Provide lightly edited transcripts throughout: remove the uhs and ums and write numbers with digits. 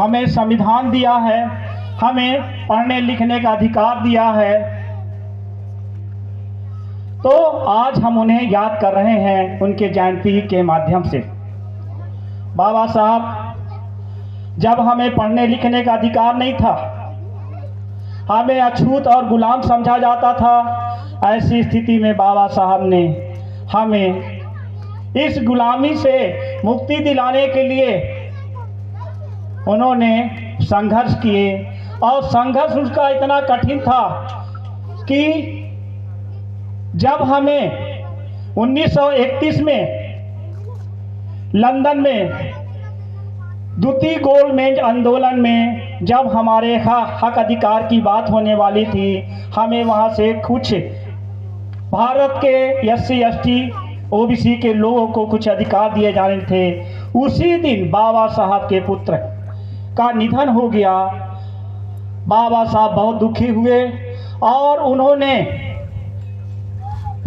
हमें संविधान दिया है, हमें पढ़ने लिखने का अधिकार दिया है, तो आज हम उन्हें याद कर रहे हैं उनके जयंती के माध्यम से। बाबा साहब, जब हमें पढ़ने लिखने का अधिकार नहीं था, हमें अछूत और गुलाम समझा जाता था, ऐसी स्थिति में बाबा साहब ने हमें इस गुलामी से मुक्ति दिलाने के लिए उन्होंने संघर्ष किए, और संघर्ष उसका इतना कठिन था कि जब हमें 1931 में लंदन में द्वितीय गोलमेज आंदोलन में जब हमारे हक अधिकार की बात होने वाली थी, हमें वहाँ से कुछ भारत के SC ST OBC के लोगों को कुछ अधिकार दिए जाने थे। उसी दिन बाबा साहब के पुत्र का निधन हो गया। बाबा साहब बहुत दुखी हुए और उन्होंने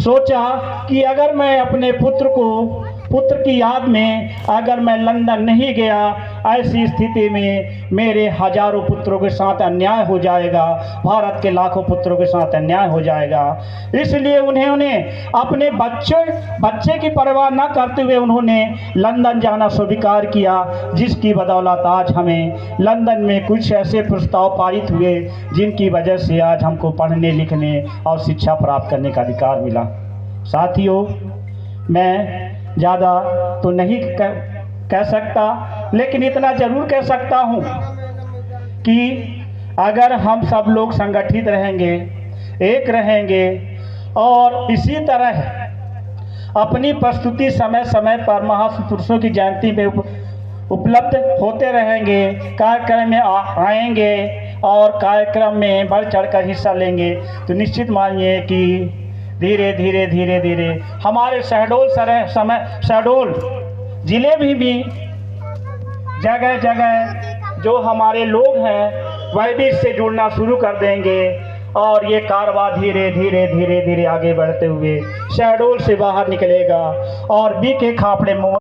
सोचा कि अगर मैं अपने पुत्र की याद में अगर मैं लंदन नहीं गया, ऐसी स्थिति में मेरे हजारों पुत्रों के साथ अन्याय हो जाएगा, भारत के लाखों पुत्रों के साथ अन्याय हो जाएगा। इसलिए उन्होंने अपने बच्चे की परवाह न करते हुए उन्होंने लंदन जाना स्वीकार किया, जिसकी बदौलत आज हमें लंदन में कुछ ऐसे प्रस्ताव पारित हुए जिनकी वजह से आज हमको पढ़ने लिखने और शिक्षा प्राप्त करने का अधिकार मिला। साथियों, मैं ज़्यादा तो नहीं कह सकता, लेकिन इतना ज़रूर कह सकता हूँ कि अगर हम सब लोग संगठित रहेंगे, एक रहेंगे और इसी तरह अपनी प्रस्तुति समय समय पर महापुरुषों की जयंती में उपलब्ध होते रहेंगे, कार्यक्रम में आएंगे और कार्यक्रम में बढ़ चढ़कर हिस्सा लेंगे, तो निश्चित मानिए कि धीरे धीरे हमारे शहडोल ज़िले में भी जगह जगह जो हमारे लोग हैं वह भी इससे जुड़ना शुरू कर देंगे, और ये कारवां धीरे धीरे आगे बढ़ते हुए शहडोल से बाहर निकलेगा और BK खापड़े